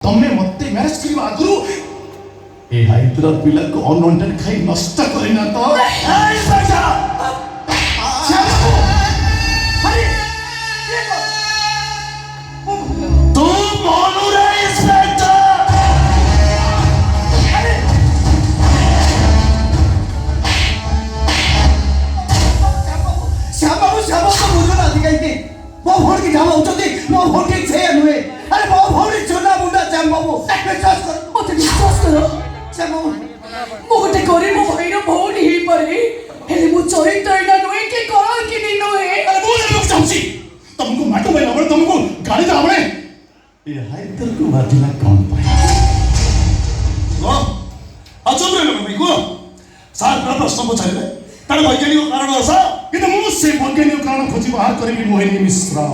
तमे मते मैरेज करबा आगु ए हाइद्रा पिला को अनवांटेड खाई नष्ट करिना तो ए बेटा चलो अरे ये तू मोनू रे इंस्पेक्टर अरे श्याम बाबू तो मुझे ना दिखाई वो भोर की जामा उठती वो भोर की छे हुए अरे वो भोर की चुना मुंडा श्याम बाबू विश्वास करो मते विश्वास करो श्याम बाबू मो गोटे गरीब भाईर भौणी ही परे हेले मु चरित्र ना नोए के करल कि नि नोए अरे मु लोग समझी तुमको माटो में लबड़ तुमको गाड़ी दावणे ये हाइदर को वादिला कौन पाए लो अचुरे लोग भी को सार प्रश्न पछाइले तार वैज्ञानिक कारण असा किंतु मु से वैज्ञानिक कारण खोजी बाहर करबी मोहिनी मिश्र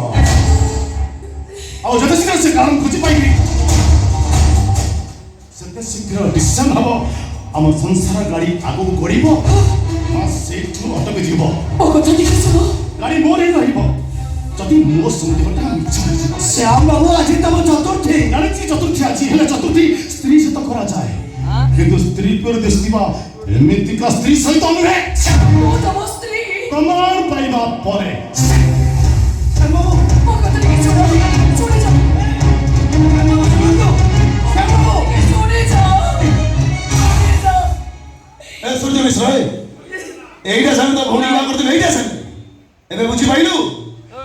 आ जते शीघ्र से कारण खोजी पाइबी सत्य शीघ्र डिसीजन हबो हम संसार गाड़ी आगो गड़िबो आ सेठु अटक जीवो ओ कथा ठीक सुनो गाड़ी मोर ही रहिबो जति मो सुनदिबटा मिछ श्याम बाबू आज तम चतुर्थी गाड़ी चतुर्थी आज हेले चतुर्थी स्त्री से तो करा जाए किंतु स्त्री पर दिसदिबा एमिति का स्त्री सहित अनुहे ओ तम स्त्री कमार पाइबा परे श्याम बाबू ओ कथा ठीक सुनो छोड़े जा श्याम बाबू छोड़े जा ए सूर्य मिश्र एइटा संग तो भौणी ला करते एइटा संग एबे बुझी पाइलु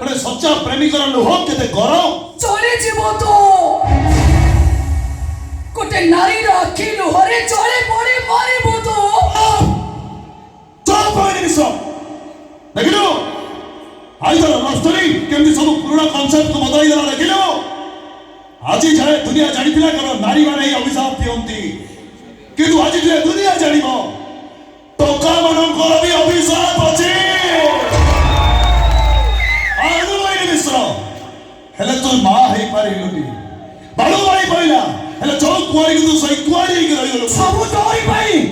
बड़े सच्चा प्रेमिकर लोह केते गरम चले जीवो तो कोटे नारी रा आखि लोहरे चले पड़े मारिबो तो चुप होइनि मिश्र देखिलो आइदर लस्टरी केमती सब पुराना कांसेप्ट को बदलाई देला देखिलो आज जाए दुनिया जानिथिला करो नारी माने अभिशाप दियंती किंतु आज जे दुनिया जानिबो टका मनकर भी अभिशाप अछि आनु होइनि मिश्र हेले तो मा हे पारिलुनी बालू बाई पहिला हेले जो कुआरी को सही कुआरी के रहिलो सब तोरी पाई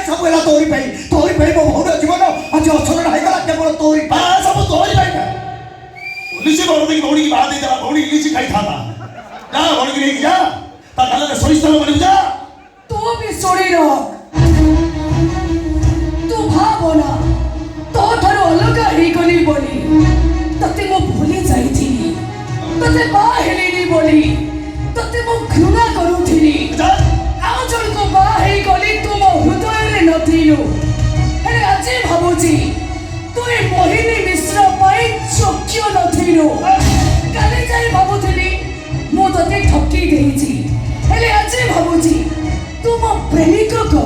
सब वेला तोरी पाई मो भौर जीवन आज अछन हाइगला केवल तोरी पाई सब तोरी पाई पुलिस बरदी की भौणी की बात देला भौणी इलिसी खाई थाता जा भौणी की नहीं जा ता काले सरिस्ता बनि जा तू भी सोड़ी रख तू भावना तो थारो अलग ही गली बोली तते मो भूली जाईथिनी तते बा हेलिनी बोली तते मो घृणा करूथिनी आउ जण को बा हेई गली तू मो हृदय रे नथिलु हेले आज भाबुची तू ए मोहिनी मिश्र पाई चोक्य नथिलु काले जाई भाबुथिनी मो तते ठकी देइची हेले आज भाबुची तू मो प्रेमिक को